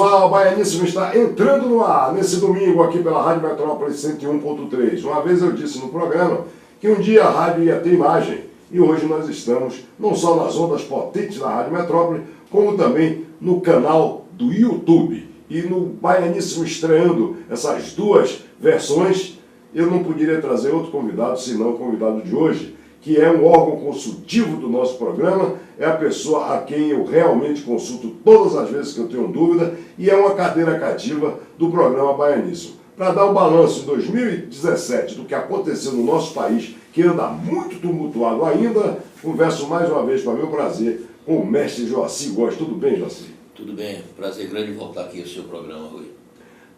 pessoal, Baianíssimo está entrando no ar nesse domingo aqui pela Rádio Metrópolis 101.3. Uma vez eu disse no programa que um dia a rádio ia ter imagem e hoje nós estamos não só nas ondas potentes da Rádio Metrópole, como também no canal do YouTube. E no Baianíssimo estreando essas duas versões, eu não poderia trazer outro convidado senão o convidado de hoje, que é um órgão consultivo do nosso programa, é a pessoa a quem eu realmente consulto todas as vezes que eu tenho dúvida e é uma cadeira cativa do programa Baianíssimo. Para dar um balanço em 2017 do que aconteceu no nosso país, que anda muito tumultuado ainda, converso mais uma vez, para meu prazer, com o mestre Joaci Góes. Tudo bem, Joaci? Tudo bem, prazer grande voltar aqui ao seu programa, Rui.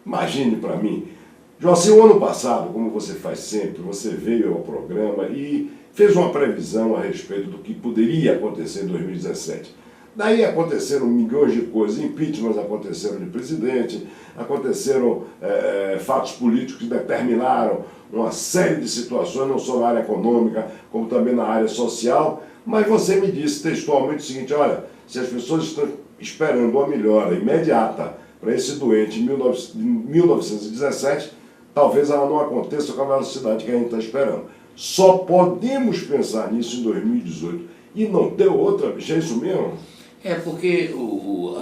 Imagine para mim, Joaci, o ano passado, como você faz sempre, você veio ao programa e fez uma previsão a respeito do que poderia acontecer em 2017. Daí aconteceram milhões de coisas, impeachments aconteceram de presidente, aconteceram fatos políticos que determinaram uma série de situações, não só na área econômica, como também na área social, mas você me disse textualmente o seguinte: olha, se as pessoas estão esperando uma melhora imediata para esse doente em 1917, talvez ela não aconteça com a velocidade que a gente está esperando. Só podemos pensar nisso em 2018 e não deu outra, bicho, é isso mesmo? É porque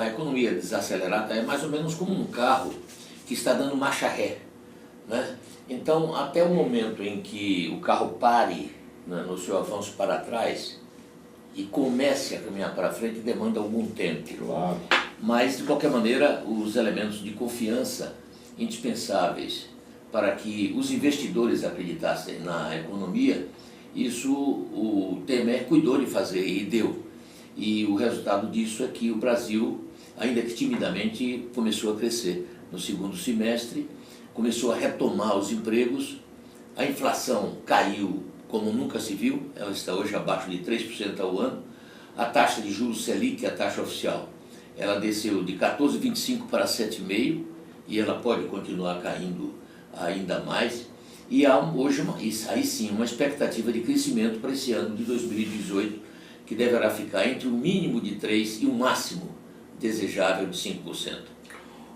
a economia desacelerada é mais ou menos como um carro que está dando marcha ré, né? Então, até o momento em que o carro pare, né, no seu avanço para trás e comece a caminhar para frente, demanda algum tempo. Claro. Mas, de qualquer maneira, os elementos de confiança indispensáveis para que os investidores acreditassem na economia, isso o Temer cuidou de fazer e deu. E o resultado disso é que o Brasil, ainda que timidamente, começou a crescer. No segundo semestre, começou a retomar os empregos, a inflação caiu como nunca se viu, ela está hoje abaixo de 3% ao ano, a taxa de juros Selic, a taxa oficial, ela desceu de 14,25 para 7,5 e ela pode continuar caindo ainda mais, e há hoje aí sim uma expectativa de crescimento para esse ano de 2018, que deverá ficar entre o mínimo de 3% e o máximo desejável de 5%.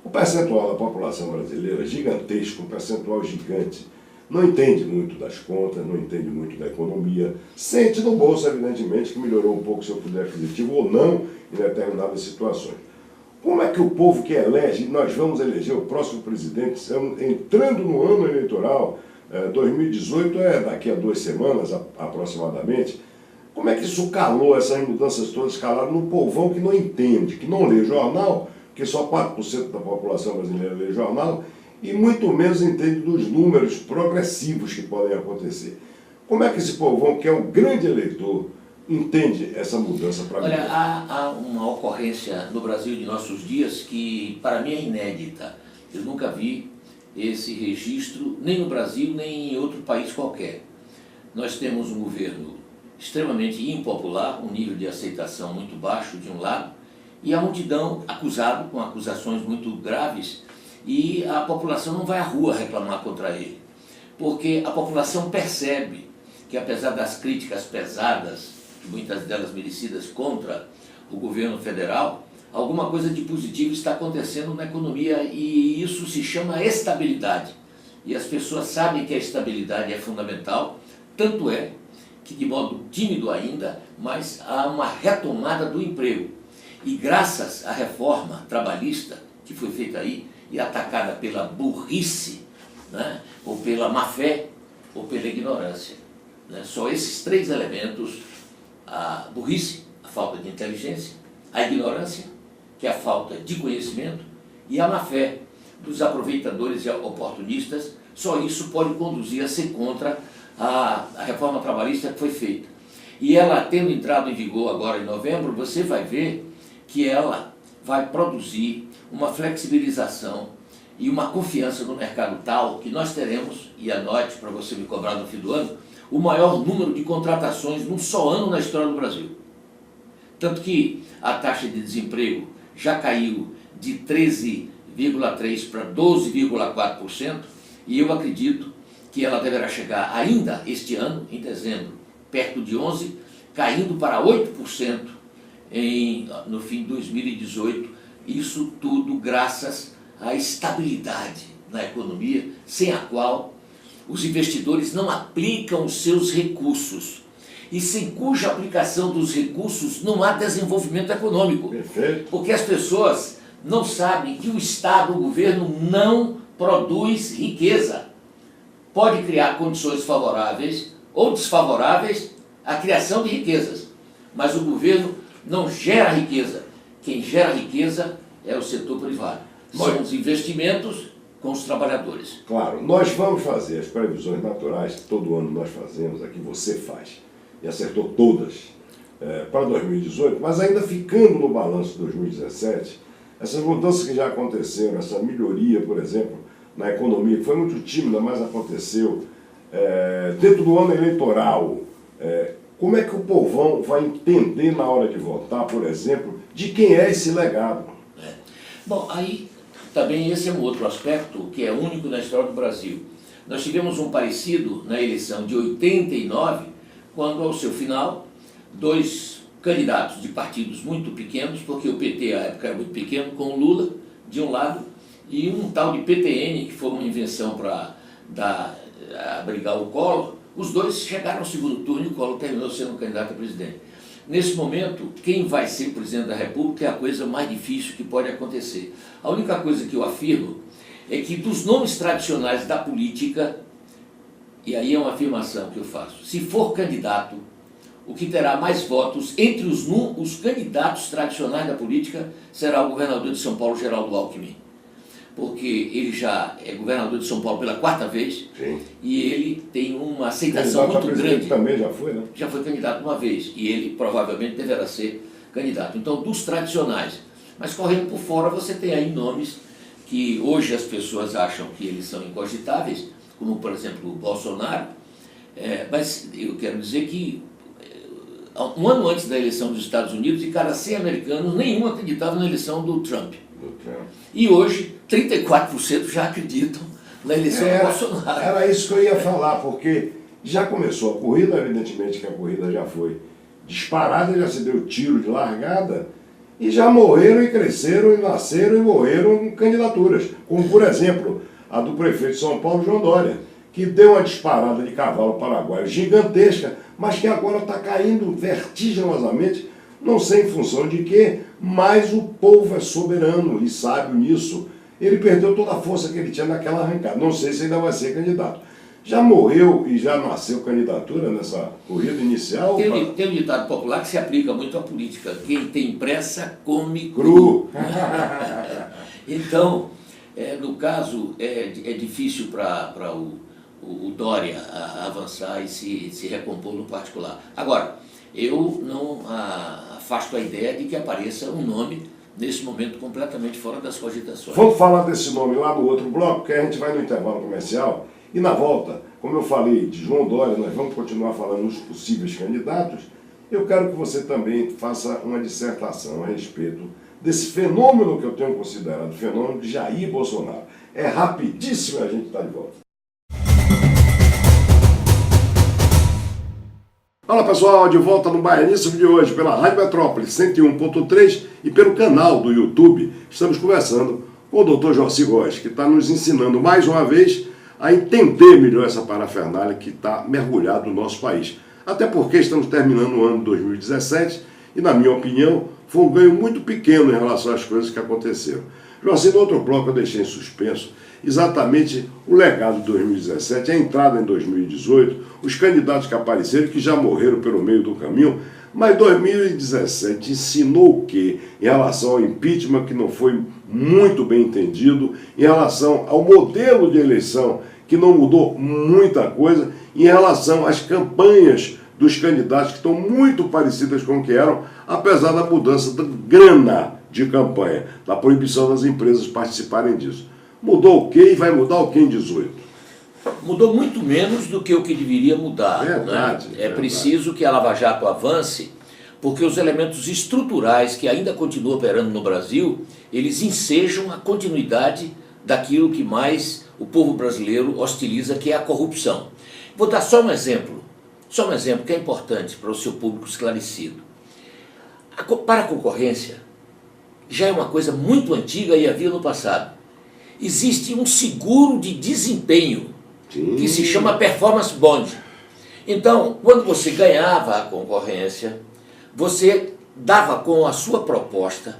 O percentual da população brasileira é gigantesco, um percentual gigante, não entende muito das contas, não entende muito da economia, sente no bolso, evidentemente, que melhorou um pouco o seu poder aquisitivo ou não em determinadas situações. Como é que o povo que elege, nós vamos eleger o próximo presidente, entrando no ano eleitoral, 2018 é daqui a 2 semanas aproximadamente, como é que isso calou, essas mudanças todas calaram no povão que não entende, que não lê jornal, porque só 4% da população brasileira lê jornal, e muito menos entende dos números progressivos que podem acontecer. Como é que esse povão, que é um grande eleitor, entende essa mudança para mim? Olha, há uma ocorrência no Brasil de nossos dias que para mim é inédita. Eu nunca vi esse registro, nem no Brasil, nem em outro país qualquer. Nós temos um governo extremamente impopular, um nível de aceitação muito baixo de um lado, e a multidão acusado com acusações muito graves, e a população não vai à rua reclamar contra ele, porque a população percebe que, apesar das críticas pesadas, muitas delas merecidas, contra o governo federal, alguma coisa de positivo está acontecendo na economia, e isso se chama estabilidade. E as pessoas sabem que a estabilidade é fundamental, tanto é que, de modo tímido ainda, mas há uma retomada do emprego. E graças à reforma trabalhista que foi feita aí, e atacada pela burrice, né, ou pela má-fé, ou pela ignorância, né? Só esses 3 elementos: a burrice, a falta de inteligência, a ignorância, que é a falta de conhecimento, e a má-fé dos aproveitadores e oportunistas, só isso pode conduzir a ser contra a reforma trabalhista que foi feita. E ela, tendo entrado em vigor agora em novembro, você vai ver que ela vai produzir uma flexibilização e uma confiança no mercado tal que nós teremos, e anote para você me cobrar no fim do ano, o maior número de contratações num só ano na história do Brasil. Tanto que a taxa de desemprego já caiu de 13,3% para 12,4%, e eu acredito que ela deverá chegar ainda este ano, em dezembro, perto de 11%, caindo para 8% no fim de 2018, Isso tudo graças à estabilidade na economia, sem a qual os investidores não aplicam os seus recursos e sem cuja aplicação dos recursos não há desenvolvimento econômico. Perfeito. Porque as pessoas não sabem que o Estado, o governo, não produz riqueza. Pode criar condições favoráveis ou desfavoráveis à criação de riquezas, mas o governo não gera riqueza. Quem gera riqueza é o setor privado. São os investimentos com os trabalhadores. Claro, nós vamos fazer as previsões naturais que todo ano nós fazemos, aqui você faz, e acertou todas para 2018, mas ainda ficando no balanço de 2017, essas mudanças que já aconteceram, essa melhoria, por exemplo, na economia, que foi muito tímida, mas aconteceu, dentro do ano eleitoral, como é que o povão vai entender na hora de votar, por exemplo, de quem é esse legado? Bom, aí também esse é um outro aspecto que é único na história do Brasil. Nós tivemos um parecido na eleição de 89, quando ao seu final, dois candidatos de partidos muito pequenos, porque o PT à época era muito pequeno, com o Lula de um lado e um tal de PTN, que foi uma invenção para abrigar o Collor, os dois chegaram ao segundo turno e o Collor terminou sendo candidato a presidente. Nesse momento, quem vai ser presidente da República é a coisa mais difícil que pode acontecer. A única coisa que eu afirmo é que dos nomes tradicionais da política, e aí é uma afirmação que eu faço, se for candidato, o que terá mais votos entre os candidatos tradicionais da política será o governador de São Paulo, Geraldo Alckmin. Porque ele já é governador de São Paulo pela 4ª vez. Sim. E ele tem uma aceitação muito grande. Também já foi, né? Já foi candidato uma vez e ele provavelmente deverá ser candidato. Então, dos tradicionais. Mas correndo por fora você tem aí nomes que hoje as pessoas acham que eles são incogitáveis, como por exemplo o Bolsonaro, mas eu quero dizer que um ano antes da eleição dos Estados Unidos, de cada 100 americanos, nenhum acreditava na eleição do Trump. E hoje, 34% já acreditam na eleição do Bolsonaro. Era isso que eu ia falar, porque já começou a corrida, evidentemente que a corrida já foi disparada, já se deu tiro de largada, e já morreram e cresceram e nasceram e morreram em candidaturas, como por exemplo a do prefeito de São Paulo, João Dória, que deu uma disparada de cavalo paraguaio gigantesca, mas que agora está caindo vertiginosamente, não sei em função de quê, mas o povo é soberano e sábio nisso. Ele perdeu toda a força que ele tinha naquela arrancada. Não sei se ainda vai ser candidato. Já morreu e já nasceu candidatura nessa corrida inicial? Tem um ditado popular que se aplica muito à política. Quem tem pressa, come cru. Então, no caso, é difícil para o Dória avançar e se recompor no particular. Agora, eu não afasto a ideia de que apareça um nome nesse momento completamente fora das cogitações. Vamos falar desse nome lá no outro bloco, porque a gente vai no intervalo comercial e na volta, como eu falei de João Dória, nós vamos continuar falando dos possíveis candidatos. Eu quero que você também faça uma dissertação a respeito desse fenômeno que eu tenho considerado, o fenômeno de Jair Bolsonaro. É rapidíssimo, a gente está de volta. Fala pessoal, de volta no Baianíssimo de hoje pela Rádio Metrópole 101.3 e pelo canal do YouTube. Estamos conversando com o Dr. Joaci Góes, que está nos ensinando mais uma vez a entender melhor essa parafernália que está mergulhado no nosso país. Até porque estamos terminando o ano de 2017 e, na minha opinião, foi um ganho muito pequeno em relação às coisas que aconteceram. Joaci, no outro bloco eu deixei em suspenso exatamente o legado de 2017, a entrada em 2018, os candidatos que apareceram e que já morreram pelo meio do caminho, mas 2017 ensinou o quê? Em relação ao impeachment, que não foi muito bem entendido, em relação ao modelo de eleição, que não mudou muita coisa, em relação às campanhas dos candidatos, que estão muito parecidas com o que eram, apesar da mudança da grana de campanha, da proibição das empresas participarem disso. Mudou o quê e vai mudar o quê em 18? Mudou muito menos do que o que deveria mudar. Verdade, né? É verdade. Preciso que a Lava Jato avance, porque os elementos estruturais que ainda continuam operando no Brasil, eles ensejam a continuidade daquilo que mais o povo brasileiro hostiliza, que é a corrupção. Vou dar só um exemplo que é importante para o seu público esclarecido. Para a concorrência, já é uma coisa muito antiga e havia no passado. Existe um seguro de desempenho, que se chama performance bond. Então, quando você ganhava a concorrência, você dava com a sua proposta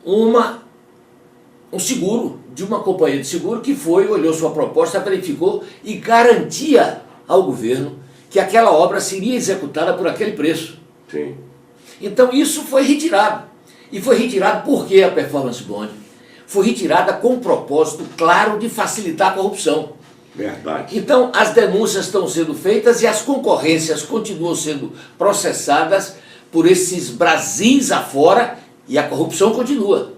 um seguro de uma companhia de seguro que olhou sua proposta, verificou e garantia ao governo que aquela obra seria executada por aquele preço. Sim. Então isso foi retirado. E foi retirado porque a performance bond foi retirada com um propósito claro de facilitar a corrupção. Verdade. Então as denúncias estão sendo feitas e as concorrências continuam sendo processadas por esses Brasis afora e a corrupção continua.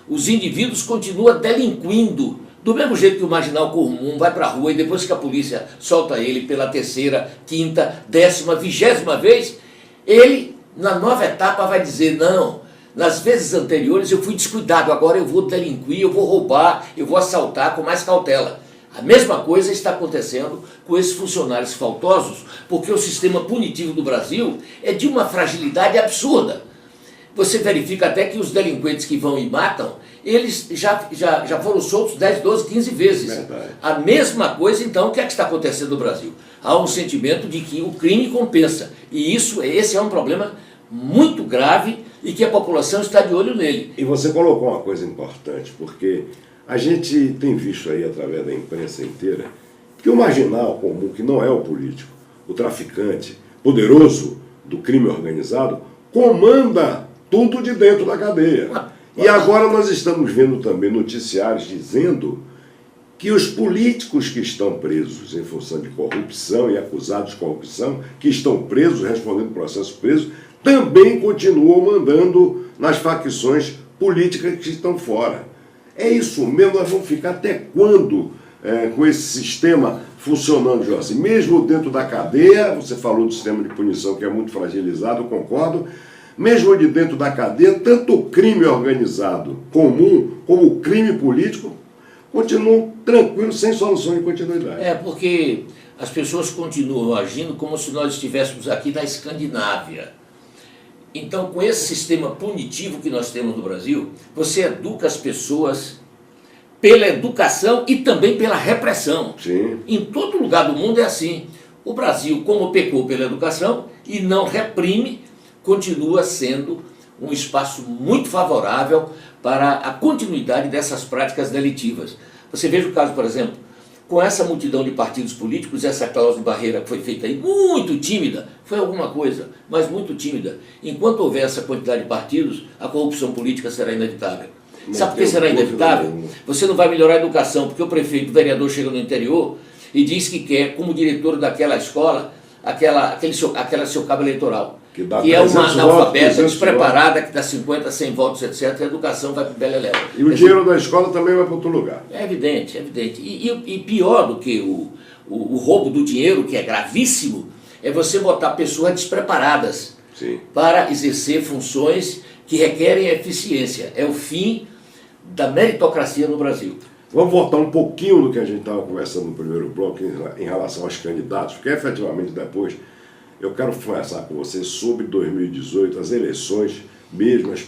Os indivíduos continuam delinquindo, do mesmo jeito que o marginal comum vai para a rua e depois que a polícia solta ele pela terceira, quinta, 10ª, 20ª vez, ele, na nova etapa, vai dizer, não, nas vezes anteriores eu fui descuidado, agora eu vou delinquir, eu vou roubar, eu vou assaltar com mais cautela. A mesma coisa está acontecendo com esses funcionários faltosos, porque o sistema punitivo do Brasil é de uma fragilidade absurda. Você verifica até que os delinquentes que vão e matam, eles já foram soltos 10, 12, 15 vezes. Verdade. A mesma coisa, então, o que é que está acontecendo no Brasil? Há um sentimento de que o crime compensa. E esse é um problema muito grave e que a população está de olho nele. E você colocou uma coisa importante, porque a gente tem visto aí, através da imprensa inteira, que o marginal comum, que não é o político, o traficante poderoso do crime organizado, comanda tudo de dentro da cadeia. E agora nós estamos vendo também noticiários dizendo que os políticos que estão presos em função de corrupção e acusados de corrupção, que estão presos, respondendo processo preso, também continuam mandando nas facções políticas que estão fora. É isso mesmo, nós vamos ficar até quando com esse sistema funcionando, Jorge? Mesmo dentro da cadeia, você falou do sistema de punição que é muito fragilizado, eu concordo, mesmo de dentro da cadeia, tanto o crime organizado comum como o crime político continuam tranquilos, sem solução de continuidade. É, porque as pessoas continuam agindo como se nós estivéssemos aqui na Escandinávia. Então, com esse sistema punitivo que nós temos no Brasil, você educa as pessoas pela educação e também pela repressão. Sim. Em todo lugar do mundo é assim. O Brasil, como pecou pela educação e não reprime, continua sendo um espaço muito favorável para a continuidade dessas práticas delitivas. Você veja o caso, por exemplo, com essa multidão de partidos políticos, essa cláusula de barreira que foi feita aí, muito tímida, foi alguma coisa, mas muito tímida. Enquanto houver essa quantidade de partidos, a corrupção política será inevitável. Sabe por que será inevitável? Você não vai melhorar a educação, porque o prefeito, o vereador chega no interior e diz que quer, como diretor daquela escola, aquela seu cabo eleitoral, que é uma analfabeta, despreparada, que dá 50, 100 votos, etc. A educação vai para o beleléu. E o dinheiro da escola também vai para outro lugar. É evidente, é evidente. E pior do que o roubo do dinheiro, que é gravíssimo, é você botar pessoas despreparadas Sim. para exercer funções que requerem eficiência. É o fim da meritocracia no Brasil. Vamos voltar um pouquinho do que a gente estava conversando no primeiro bloco em relação aos candidatos, porque efetivamente depois eu quero conversar com você sobre 2018, as eleições mesmo, as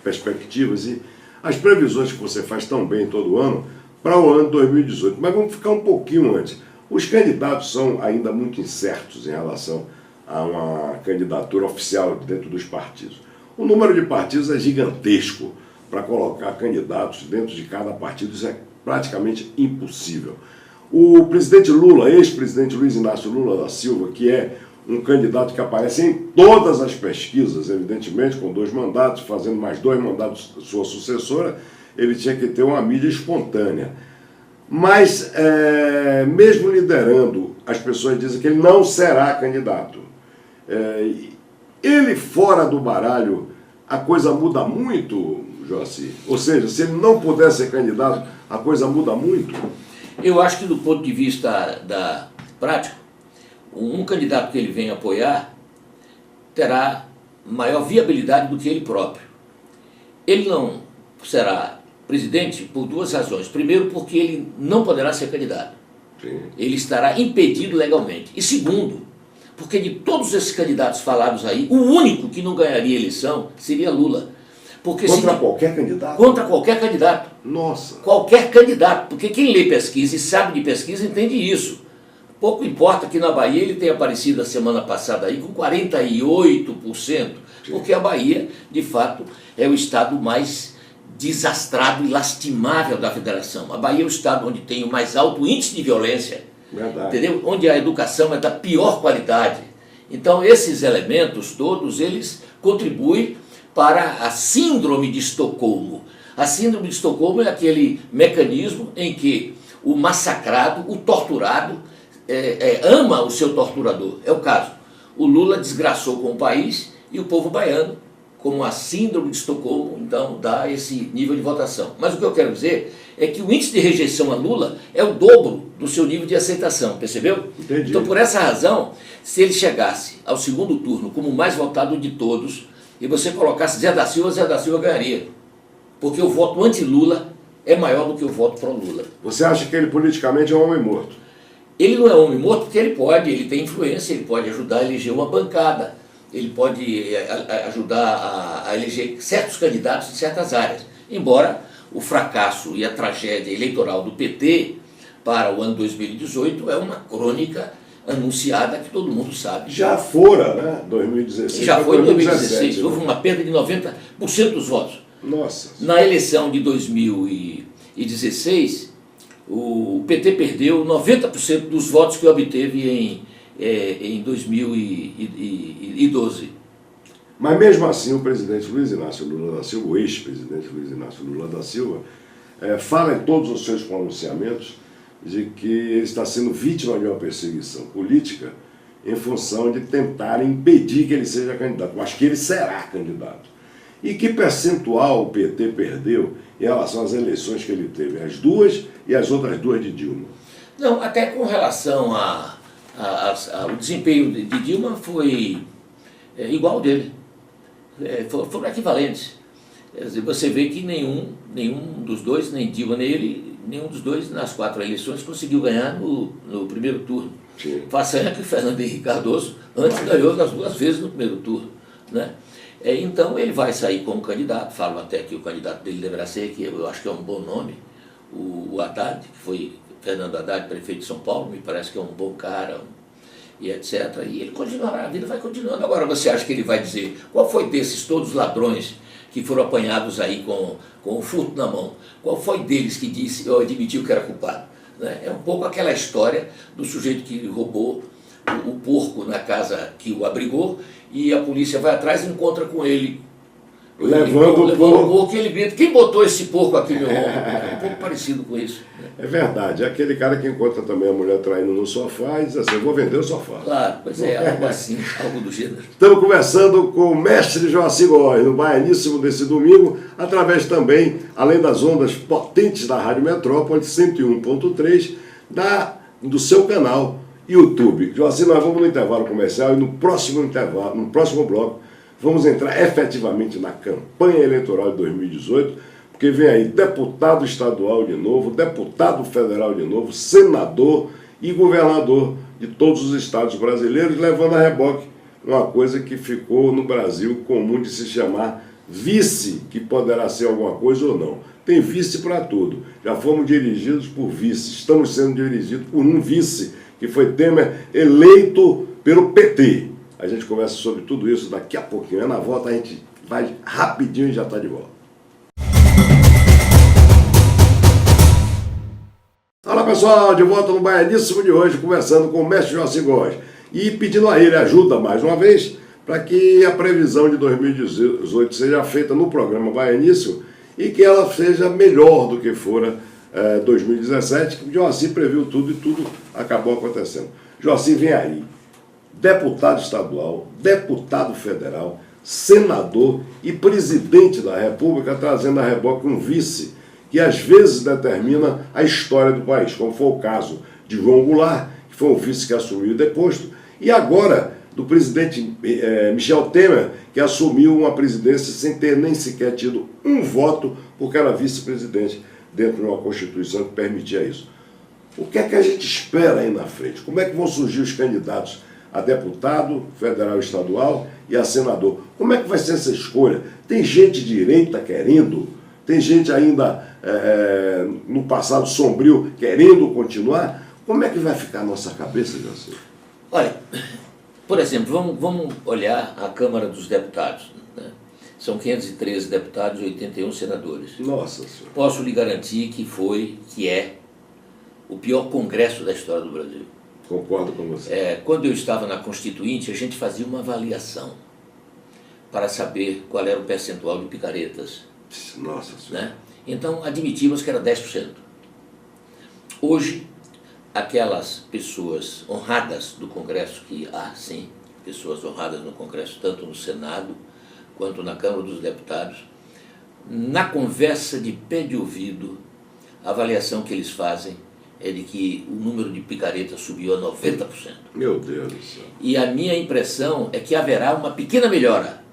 perspectivas e as previsões que você faz tão bem todo ano para o ano de 2018. Mas vamos ficar um pouquinho antes. Os candidatos são ainda muito incertos em relação a uma candidatura oficial dentro dos partidos. O número de partidos é gigantesco. Para colocar candidatos dentro de cada partido, isso é praticamente impossível. O presidente Lula, ex-presidente Luiz Inácio Lula da Silva, que é um candidato que aparece em todas as pesquisas, evidentemente, com 2 mandatos, fazendo mais 2 mandatos sua sucessora, ele tinha que ter uma mídia espontânea. Mas, mesmo liderando, as pessoas dizem que ele não será candidato. Ele fora do baralho, a coisa muda muito, Joaci? Ou seja, se ele não puder ser candidato, a coisa muda muito? Eu acho que do ponto de vista prático, um candidato que ele vem apoiar terá maior viabilidade do que ele próprio. Ele não será presidente por 2 razões. Primeiro, porque ele não poderá ser candidato. Sim. Ele estará impedido legalmente. E segundo, porque de todos esses candidatos falados aí, o único que não ganharia eleição seria Lula. Porque contra qualquer candidato? Contra qualquer candidato. Nossa. Qualquer candidato. Porque quem lê pesquisa e sabe de pesquisa entende isso. Pouco importa que na Bahia ele tenha aparecido a semana passada aí com 48%, porque a Bahia, de fato, é o estado mais desastrado e lastimável da federação. A Bahia é o estado onde tem o mais alto índice de violência, entendeu? Onde a educação é da pior qualidade. Então esses elementos todos, eles contribuem para a síndrome de Estocolmo. A síndrome de Estocolmo é aquele mecanismo em que o massacrado, o torturado, ama o seu torturador. É o caso. O Lula desgraçou com o país e o povo baiano, como a síndrome de Estocolmo, então dá esse nível de votação. Mas o que eu quero dizer é que o índice de rejeição a Lula é o dobro do seu nível de aceitação, percebeu? Entendi. Então, por essa razão, se ele chegasse ao segundo turno como o mais votado de todos, e você colocasse Zé da Silva ganharia. Porque o voto anti-Lula é maior do que o voto pró-Lula. Você acha que ele politicamente é um homem morto? Ele não é homem morto porque ele tem influência, ele pode ajudar a eleger uma bancada, ele pode ajudar a eleger certos candidatos em certas áreas. Embora o fracasso e a tragédia eleitoral do PT para o ano 2018 é uma crônica anunciada que todo mundo sabe. Já fora, né? 2016. Já foi em 2016. Houve uma perda de 90% dos votos. Nossa. Na eleição de 2016, o PT perdeu 90% dos votos que obteve em 2012. Mas mesmo assim, o presidente Luiz Inácio Lula da Silva, o ex-presidente Luiz Inácio Lula da Silva, fala em todos os seus pronunciamentos de que ele está sendo vítima de uma perseguição política em função de tentar impedir que ele seja candidato. Mas que ele será candidato. E que percentual o PT perdeu em relação às eleições que ele teve? As duas e as outras duas de Dilma. Não, até com relação ao desempenho de Dilma foi igual ao dele. Foram equivalentes. Quer dizer, você vê que nenhum dos dois, nem Dilma nem ele, nenhum dos dois nas 4 eleições conseguiu ganhar no primeiro turno. Façanha que o Fernando Henrique Cardoso antes ganhou nas 2 vezes no primeiro turno, né? Então ele vai sair como candidato, falam até que o candidato dele deverá ser, que eu acho que é um bom nome, o Haddad, que foi Fernando Haddad, prefeito de São Paulo, me parece que é um bom cara, e etc. E ele continuará, a vida vai continuando. Agora você acha que ele vai dizer, qual foi desses todos ladrões que foram apanhados aí com o furto na mão, qual foi deles que disse, ou admitiu que era culpado? Né? É um pouco aquela história do sujeito que roubou o porco na casa que o abrigou e a polícia vai atrás e encontra com ele. Levando o porco e ele grita, quem botou esse porco aqui, meu irmão? É um pouco parecido com isso. É verdade, é aquele cara que encontra também a mulher traindo no sofá e diz assim, vou vender o sofá. Claro, pois algo assim, algo do gênero. Estamos conversando com o mestre Joacy Góes, no Baianíssimo desse domingo, através também, além das ondas potentes da Rádio Metrópole, 101.3, do seu canal YouTube. Joacy, nós vamos no intervalo comercial e no próximo bloco, vamos entrar efetivamente na campanha eleitoral de 2018, porque vem aí deputado estadual de novo, deputado federal de novo, senador e governador de todos os estados brasileiros, levando a reboque uma coisa que ficou no Brasil comum de se chamar vice, que poderá ser alguma coisa ou não. Tem vice para tudo. Já fomos dirigidos por vice, estamos sendo dirigidos por um vice, que foi Temer, eleito pelo PT. A gente conversa sobre tudo isso daqui a pouquinho. Na volta a gente vai rapidinho e já está de volta. Olá pessoal, de volta no Baianíssimo de hoje, conversando com o mestre Joacy Góes e pedindo a ele ajuda mais uma vez para que a previsão de 2018 seja feita no programa Baianíssimo e que ela seja melhor do que fora 2017, que o Joacy previu tudo e tudo acabou acontecendo. Joacy, vem aí. Deputado estadual, deputado federal, senador e presidente da República, trazendo a reboque um vice que às vezes determina a história do país, como foi o caso de João Goulart, que foi um vice que assumiu deposto, e agora do presidente Michel Temer, que assumiu uma presidência sem ter nem sequer tido um voto, porque era vice-presidente dentro de uma Constituição que permitia isso. O que é que a gente espera aí na frente? Como é que vão surgir os candidatos a deputado federal e estadual e a senador. Como é que vai ser essa escolha? Tem gente de direita querendo, tem gente ainda no passado sombrio querendo continuar. Como é que vai ficar a nossa cabeça, José? Olha, por exemplo, vamos olhar a Câmara dos Deputados, né? São 513 deputados e 81 senadores. Nossa Senhora. Posso lhe garantir que é o pior congresso da história do Brasil. Concordo com você. Quando eu estava na Constituinte, a gente fazia uma avaliação para saber qual era o percentual de picaretas. Nossa Senhora. Né? Então, admitimos que era 10%. Hoje, aquelas pessoas honradas do Congresso, que há sim pessoas honradas no Congresso, tanto no Senado quanto na Câmara dos Deputados, na conversa de pé de ouvido, a avaliação que eles fazem é de que o número de picaretas subiu a 90%. Meu Deus do céu. E a minha impressão é que haverá uma pequena melhora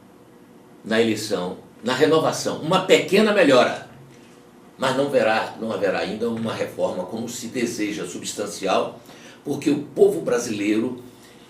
na eleição, na renovação, uma pequena melhora, mas não haverá ainda uma reforma como se deseja, substancial, porque o povo brasileiro,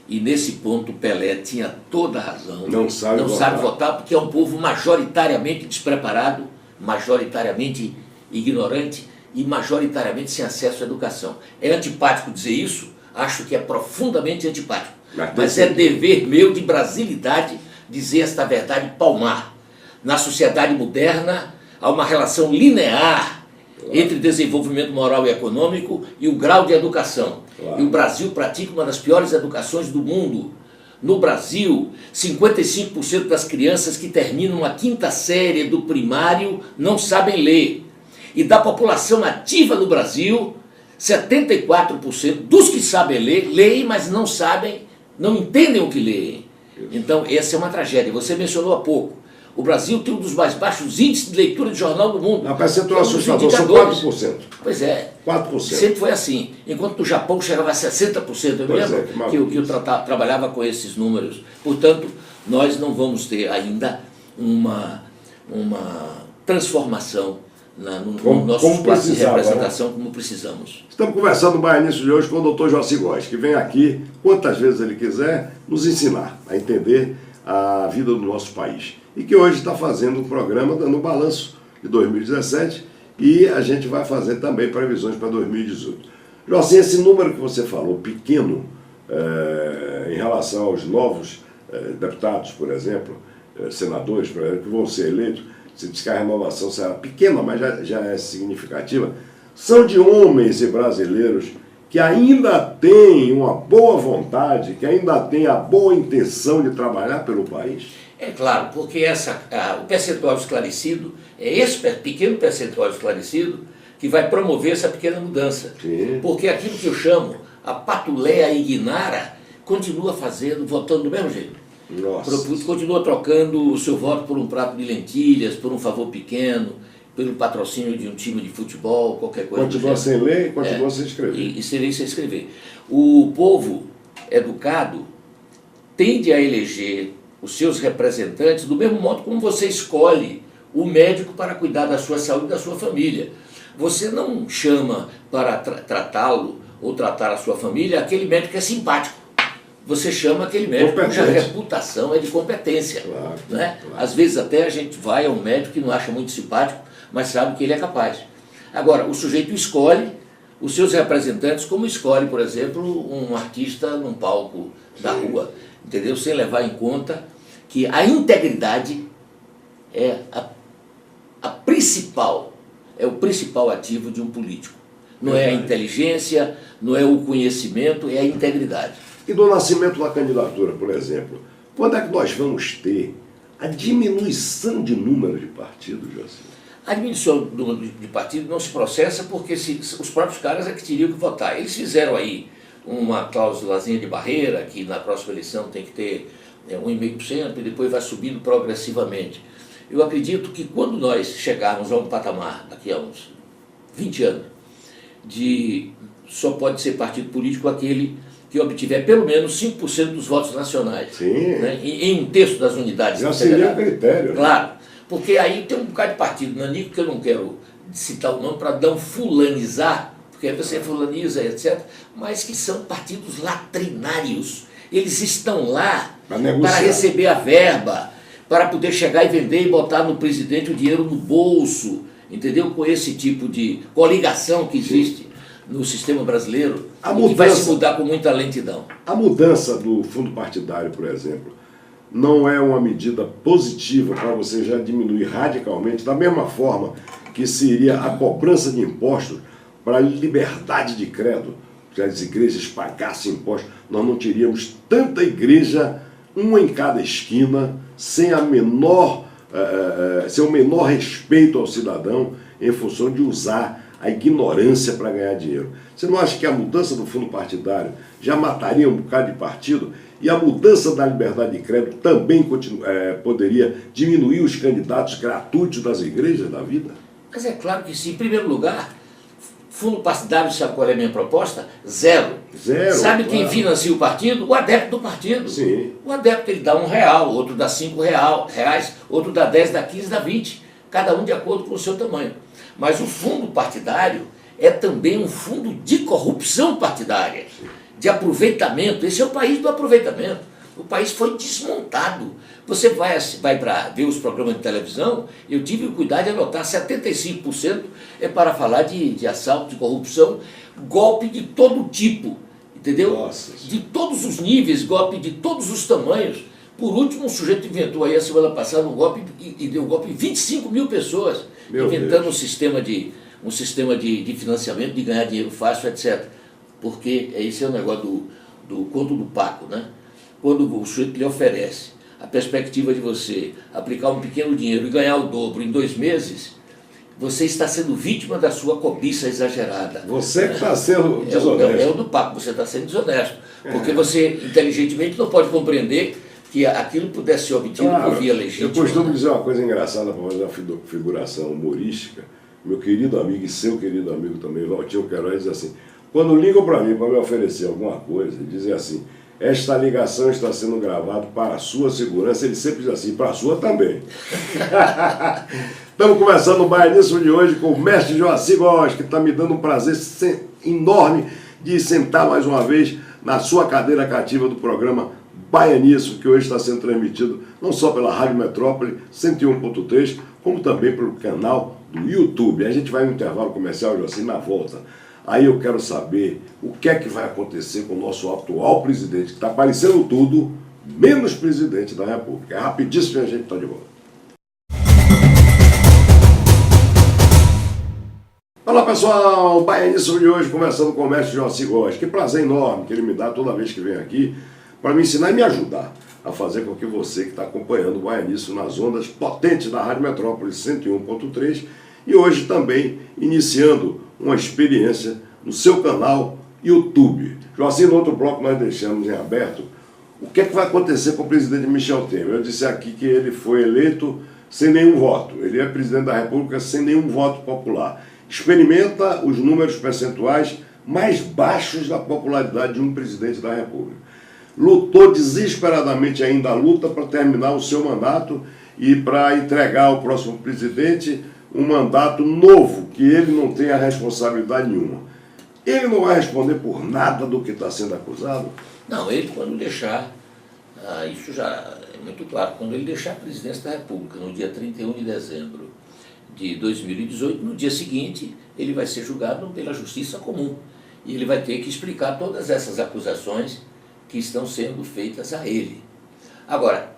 e nesse ponto Pelé tinha toda a razão, não sabe votar porque é um povo majoritariamente despreparado, majoritariamente ignorante e majoritariamente sem acesso à educação. É antipático dizer isso? Acho que é profundamente antipático, mas é dever meu de brasilidade dizer esta verdade palmar. Na sociedade moderna há uma relação linear entre desenvolvimento moral e econômico e o grau de educação. E o Brasil pratica uma das piores educações do mundo. No Brasil, 55% das crianças que terminam a 5ª série do primário não sabem ler. E da população ativa no Brasil, 74% dos que sabem ler, leem, mas não sabem, não entendem o que leem. Então, essa é uma tragédia. Você mencionou há pouco. O Brasil tem um dos mais baixos índices de leitura de jornal do mundo. A percentual assustador são 4%. Pois é. 4%. Sempre foi assim. Enquanto no Japão chegava a 60%. Eu me lembro que eu trabalhava com esses números. Portanto, nós não vamos ter ainda uma transformação no nosso espaço de representação como precisamos. Estamos conversando no Baianício de hoje com o Dr. Joaci Góes, que vem aqui, quantas vezes ele quiser, nos ensinar a entender a vida do nosso país. E que hoje está fazendo um programa dando um balanço de 2017 e a gente vai fazer também previsões para 2018. Joaci, esse número que você falou, pequeno, em relação aos novos deputados, por exemplo, senadores, por exemplo, que vão ser eleitos, se diz que a renovação será pequena, mas já é significativa, são de homens e brasileiros que ainda têm uma boa vontade, que ainda têm a boa intenção de trabalhar pelo país? É claro, porque o percentual esclarecido, é esse pequeno percentual esclarecido que vai promover essa pequena mudança. Sim. Porque aquilo que eu chamo a patuleia ignara continua votando do mesmo jeito. Nossa. Continua trocando o seu voto por um prato de lentilhas, por um favor pequeno, pelo patrocínio de um time de futebol, qualquer coisa. Continua sem ler e continua sem escrever. E sem ler e sem escrever. O povo educado tende a eleger os seus representantes do mesmo modo como você escolhe o médico para cuidar da sua saúde e da sua família. Você não chama para tratá-lo ou tratar a sua família aquele médico que é simpático. Você chama aquele médico cuja reputação é de competência. Claro, né? Claro. Às vezes até a gente vai a um médico que não acha muito simpático, mas sabe que ele é capaz. Agora, o sujeito escolhe os seus representantes como escolhe, por exemplo, um artista num palco da rua, entendeu? Sem levar em conta que a integridade é o principal ativo de um político. Não é a inteligência, não é o conhecimento, é a integridade. E do nascimento da candidatura, por exemplo, quando é que nós vamos ter a diminuição de número de partidos, Joaci? A diminuição do número de partidos não se processa porque os próprios caras é que teriam que votar. Eles fizeram aí uma cláusulazinha de barreira, que na próxima eleição tem que ter 1,5% e depois vai subindo progressivamente. Eu acredito que quando nós chegarmos a um patamar, daqui a uns 20 anos, só pode ser partido político aquele que obtiver pelo menos 5% dos votos nacionais. Sim. Né, em um terço das unidades. Já seria o critério. Claro, porque aí tem um bocado de partido nanico que eu não quero citar o nome para não fulanizar, porque aí você fulaniza, etc., mas que são partidos latrinários, Eles estão lá negociar, para receber a verba, para poder chegar e vender e botar no presidente o dinheiro no bolso, entendeu? Com esse tipo de coligação que existe no sistema brasileiro, que vai se mudar com muita lentidão. A mudança do fundo partidário, por exemplo, não é uma medida positiva para você já diminuir radicalmente, da mesma forma que seria a cobrança de impostos para a liberdade de credo, se as igrejas pagassem impostos, nós não teríamos tanta igreja, uma em cada esquina, sem o menor respeito ao cidadão, em função de usar a ignorância para ganhar dinheiro. Você não acha que a mudança do fundo partidário já mataria um bocado de partido? E a mudança da liberdade de crédito também poderia diminuir os candidatos gratuitos das igrejas da vida? Mas é claro que sim. Em primeiro lugar, fundo partidário, sabe qual é a minha proposta? Zero. Zero. Sabe quem financia o partido? O adepto do partido. Sim. O adepto ele dá R$1, outro dá R$5, outro dá 10, dá 15, dá 20. Cada um de acordo com o seu tamanho. Mas o fundo partidário é também um fundo de corrupção partidária, de aproveitamento. Esse é o país do aproveitamento. O país foi desmontado. Você vai para ver os programas de televisão, eu tive o cuidado de anotar, 75% é para falar de assalto, de corrupção, golpe de todo tipo, entendeu? Nossa. De todos os níveis, golpe de todos os tamanhos. Por último, um sujeito inventou aí a semana passada um golpe e deu um golpe em 25 mil pessoas, inventando um sistema de financiamento, de ganhar dinheiro fácil, etc. Porque esse é o negócio do conto do Paco, né? Quando o sujeito lhe oferece a perspectiva de você aplicar um pequeno dinheiro e ganhar o dobro em 2 meses, você está sendo vítima da sua cobiça exagerada. Você que está sendo desonesto. É o do Paco, você está sendo desonesto. Porque você, inteligentemente, não pode compreender que aquilo pudesse ser obtido por via legítima. Eu costumo dizer uma coisa engraçada para fazer uma figuração humorística. Meu querido amigo e seu querido amigo também, Valtinho Queiroz, diz assim, quando ligam para mim para me oferecer alguma coisa, dizem assim, esta ligação está sendo gravada para a sua segurança, ele sempre diz assim, para a sua também. Estamos começando o Baianíssimo de hoje com o mestre Joaci Góes, que está me dando um prazer enorme de sentar mais uma vez na sua cadeira cativa do programa Baianíssimo, que hoje está sendo transmitido não só pela Rádio Metrópole 101.3, como também pelo canal do YouTube. A gente vai no intervalo comercial, Joaci, na volta. Aí eu quero saber o que é que vai acontecer com o nosso atual presidente, que está parecendo tudo, menos presidente da República. É rapidíssimo e a gente está de volta. Olá pessoal, o Baianíssimo de hoje começando com o mestre Joaci Góes. Que prazer enorme que ele me dá toda vez que vem aqui para me ensinar e me ajudar a fazer com que você que está acompanhando o Baianíssimo nas ondas potentes da Rádio Metrópole 101.3 e hoje também iniciando uma experiência no seu canal YouTube. Joaci, no outro bloco nós deixamos em aberto o que é que vai acontecer com o presidente Michel Temer. Eu disse aqui que ele foi eleito sem nenhum voto. Ele é presidente da República sem nenhum voto popular. Experimenta os números percentuais mais baixos da popularidade de um presidente da República. Lutou desesperadamente ainda a luta para terminar o seu mandato e para entregar ao próximo presidente um mandato novo, que ele não tenha responsabilidade nenhuma. Ele não vai responder por nada do que está sendo acusado? Não, ele quando deixar, isso já é muito claro, quando ele deixar a presidência da República no dia 31 de dezembro de 2018, no dia seguinte ele vai ser julgado pela Justiça Comum e ele vai ter que explicar todas essas acusações que estão sendo feitas a ele. Agora,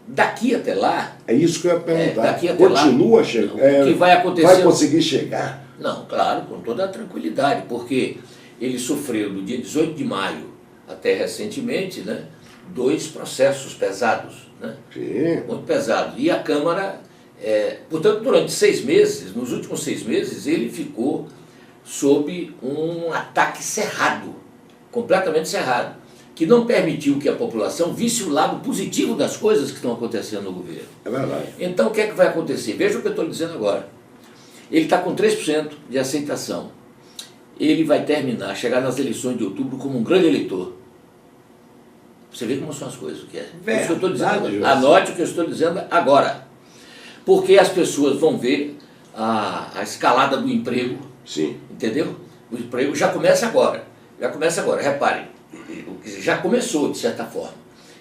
daqui até lá... É isso que eu ia perguntar. Daqui até continua lá, chegando. O que vai acontecer... Vai conseguir chegar? Não, claro, com toda a tranquilidade, porque ele sofreu do dia 18 de maio até recentemente, né, 2 processos pesados, né? Sim. Muito pesados. E a Câmara, portanto, durante 6 meses, nos últimos 6 meses, ele ficou sob um ataque cerrado, completamente cerrado, que não permitiu que a população visse o lado positivo das coisas que estão acontecendo no governo. É verdade. Então, o que é que vai acontecer? Veja o que eu estou dizendo agora. Ele está com 3% de aceitação. Ele vai terminar, chegar nas eleições de outubro como um grande eleitor. Você vê como são as coisas, o que é. Verdade, isso que eu estou dizendo. Anote o que eu estou dizendo agora. Porque as pessoas vão ver a escalada do emprego. Sim. Entendeu? O emprego já começa agora. Já começa agora. Reparem, já começou, de certa forma,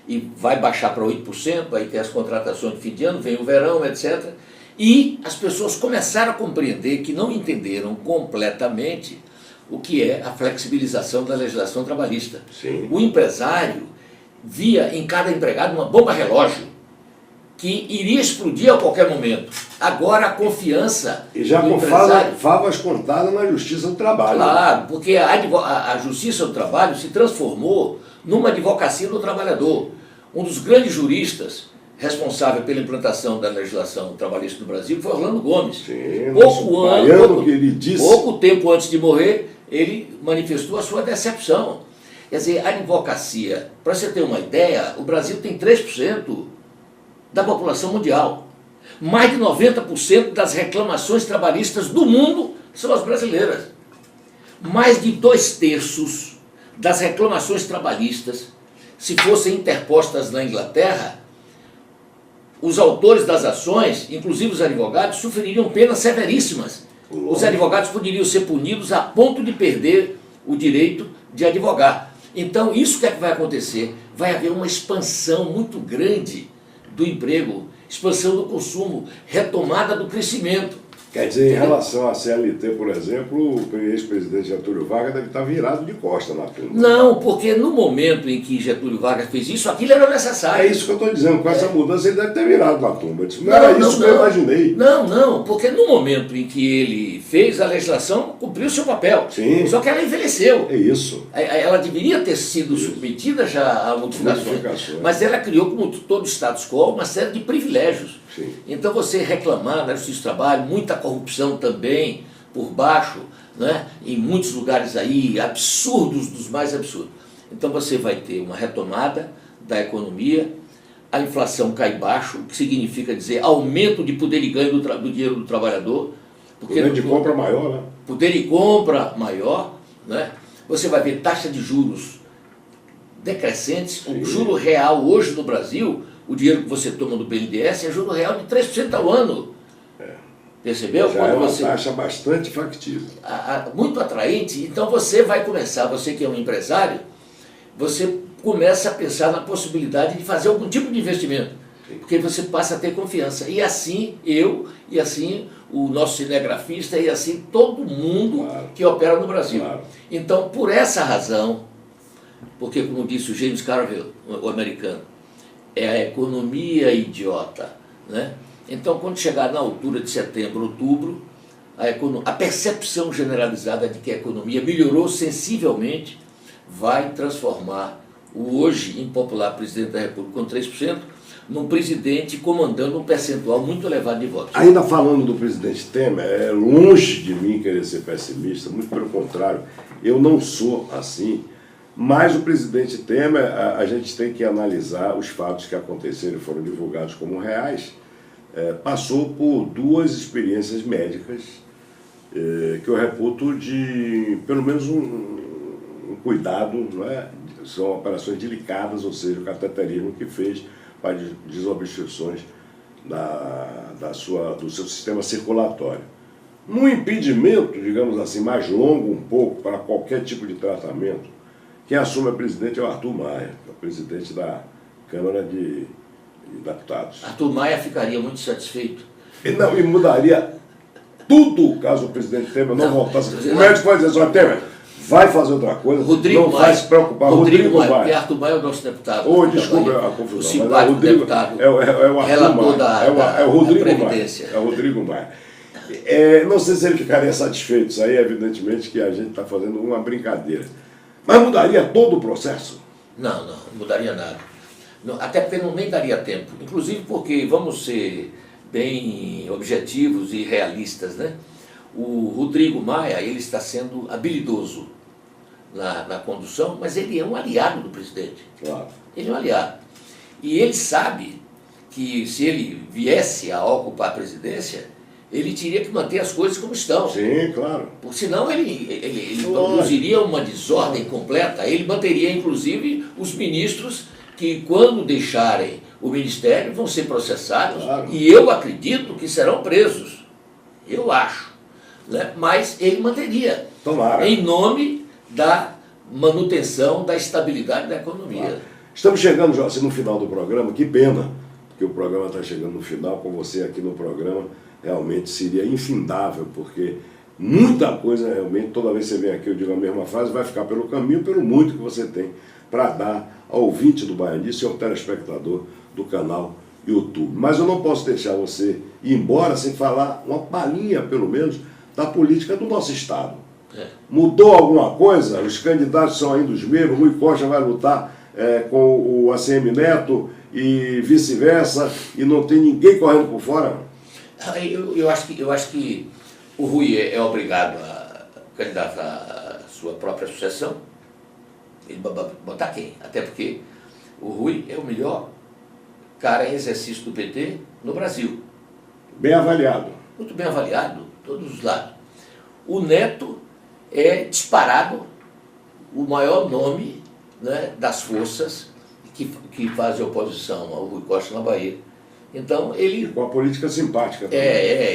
e vai baixar para 8%, aí tem as contratações de fim de ano, vem o verão, etc. E as pessoas começaram a compreender que não entenderam completamente o que é a flexibilização da legislação trabalhista. Sim. O empresário via em cada empregado uma bomba relógio que iria explodir a qualquer momento. Agora a confiança E já do com empresário... favas contadas na Justiça do Trabalho. Claro, porque a Justiça do Trabalho se transformou numa advocacia do trabalhador. Um dos grandes juristas responsável pela implantação da legislação trabalhista no Brasil foi Orlando Gomes. Sim, pouco tempo antes de morrer, ele manifestou a sua decepção. Quer dizer, a advocacia, para você ter uma ideia, o Brasil tem 3% da população mundial. Mais de 90% das reclamações trabalhistas do mundo são as brasileiras. Mais de 2/3 das reclamações trabalhistas, se fossem interpostas na Inglaterra, os autores das ações, inclusive os advogados, sofreriam penas severíssimas. Os advogados poderiam ser punidos a ponto de perder o direito de advogar. Então, isso que é que vai acontecer? Vai haver uma expansão muito grande do emprego, expansão do consumo, retomada do crescimento. Quer dizer, em relação à CLT, por exemplo, o ex-presidente Getúlio Vargas deve estar virado de costa na tumba. Não, porque no momento em que Getúlio Vargas fez isso, aquilo era necessário. É isso que eu estou dizendo, com essa mudança ele deve ter virado na tumba. Não era isso que eu imaginei. Não, porque no momento em que ele fez a legislação, cumpriu seu papel. Sim. Só que ela envelheceu. É isso. Ela deveria ter sido submetida já a modificações, mas ela criou, como todo status quo, uma série de privilégios. Sim. Então você reclamar na Justiça do Trabalho, muita corrupção também por baixo, né? Em muitos lugares aí, absurdos dos mais absurdos. Então você vai ter uma retomada da economia, a inflação cai baixo, o que significa dizer aumento de poder de ganho do dinheiro do trabalhador. Poder de compra maior, né? Poder de compra maior, né? Você vai ver taxa de juros decrescentes. Sim. O juro real hoje no Brasil, o dinheiro que você toma do BNDES é juro real de 3% ao ano. Percebeu? Já é uma taxa bastante factível. Muito atraente. Então você vai começar, você que é um empresário, você começa a pensar na possibilidade de fazer algum tipo de investimento. Sim. Porque você passa a ter confiança. E assim eu, e assim o nosso cinegrafista, e assim todo mundo que opera no Brasil. Claro. Então, por essa razão, porque como disse o James Carville, o americano, é a economia idiota, né? Então, quando chegar na altura de setembro, outubro, a percepção generalizada de que a economia melhorou sensivelmente vai transformar o hoje impopular presidente da República com 3% num presidente comandando um percentual muito elevado de votos. Ainda falando do presidente Temer, é longe de mim querer ser pessimista, muito pelo contrário, eu não sou assim. Mas o presidente Temer, a gente tem que analisar os fatos que aconteceram e foram divulgados como reais. Passou por 2 experiências médicas que eu reputo de, pelo menos, um cuidado, não é? São operações delicadas, ou seja, o cateterismo que fez para desobstruções do seu sistema circulatório. No impedimento, digamos assim, mais longo um pouco para qualquer tipo de tratamento, quem assume a presidente é o Arthur Maia, que é o presidente da Câmara de Deputados. Arthur Maia ficaria muito satisfeito. E mudaria tudo caso o presidente Temer não voltasse. O médico vai dizer assim, Temer, vai fazer outra coisa, não vai se preocupar. Rodrigo Maia, porque Arthur Maia é o nosso deputado. Desculpa a confusão. O simpático deputado, é o Arthur relator Maia, é o Rodrigo Previdência. Maia. É o Rodrigo Maia. Não sei se ele ficaria satisfeito, isso aí evidentemente que a gente está fazendo uma brincadeira. Mas mudaria todo o processo? Não mudaria nada. Até porque nem daria tempo. Inclusive porque, vamos ser bem objetivos e realistas, né? O Rodrigo Maia, ele está sendo habilidoso na condução, mas ele é um aliado do presidente. Claro. Ele é um aliado. E ele sabe que se ele viesse a ocupar a presidência, ele teria que manter as coisas como estão. Sim, claro. Porque senão ele produziria uma desordem completa. Ele manteria, inclusive, os ministros que, quando deixarem o ministério, vão ser processados. Claro. E eu acredito que serão presos. Eu acho. Né? Mas ele manteria. Tomara. Em nome manutenção da estabilidade da economia. Claro. Estamos chegando, Joaci, no final do programa. Que pena que o programa está chegando no final. Com você aqui no programa, realmente seria infindável, porque muita coisa realmente, toda vez que você vem aqui eu digo a mesma frase, vai ficar pelo caminho, pelo muito que você tem para dar ao ouvinte do Baianice e ao telespectador do canal YouTube. Mas eu não posso deixar você ir embora sem falar uma palhinha, pelo menos, da política do nosso Estado. Mudou alguma coisa? Os candidatos são ainda os mesmos? Rui Costa vai lutar com o ACM Neto e vice-versa, e não tem ninguém correndo por fora? Eu acho que o Rui é obrigado a candidatar a sua própria sucessão. Ele botar quem? Até porque o Rui é o melhor cara em exercício do PT no Brasil. Bem avaliado. Muito bem avaliado, todos os lados. O Neto é disparado o maior nome, né, das forças que fazem oposição ao Rui Costa na Bahia. Então ele... Com a política simpática também.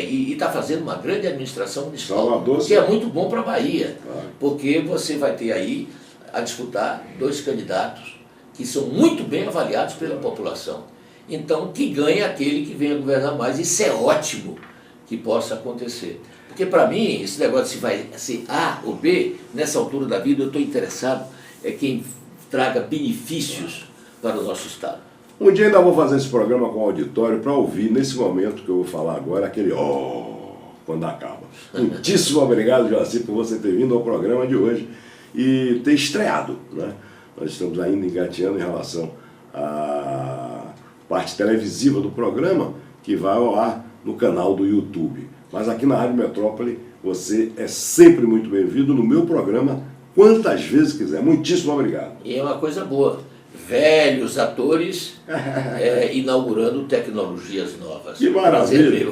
E está fazendo uma grande administração municipal, Salvador, que é muito bom para a Bahia, claro. Porque você vai ter aí a disputar dois candidatos que são muito bem avaliados pela população. Então, que ganha aquele que venha governar mais. Isso é ótimo que possa acontecer. Porque, para mim, esse negócio se vai ser A ou B, nessa altura da vida, eu estou interessado quem traga benefícios para o nosso Estado. Um dia ainda vou fazer esse programa com o auditório para ouvir, nesse momento que eu vou falar agora, aquele quando acaba. Muitíssimo obrigado, Joaci, por você ter vindo ao programa de hoje e ter estreado, né? Nós estamos ainda engateando em relação à parte televisiva do programa, que vai ao ar no canal do YouTube. Mas aqui na Rádio Metrópole, você é sempre muito bem-vindo no meu programa, quantas vezes quiser. Muitíssimo obrigado. E é uma coisa boa. Velhos atores inaugurando tecnologias novas. Que maravilha!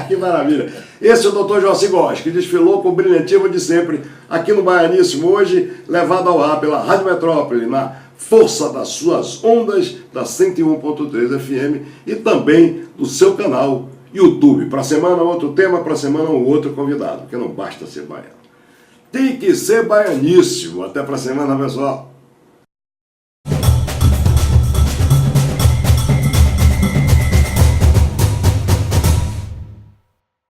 Que maravilha! Esse é o Dr. Joaci Góes, que desfilou com o brilhantismo de sempre aqui no Baianíssimo, hoje levado ao ar pela Rádio Metrópole, na força das suas ondas, da 101.3 FM e também do seu canal YouTube. Para a semana, outro tema, para a semana, um outro convidado, porque não basta ser baiano. Tem que ser baianíssimo. Até para a semana, pessoal!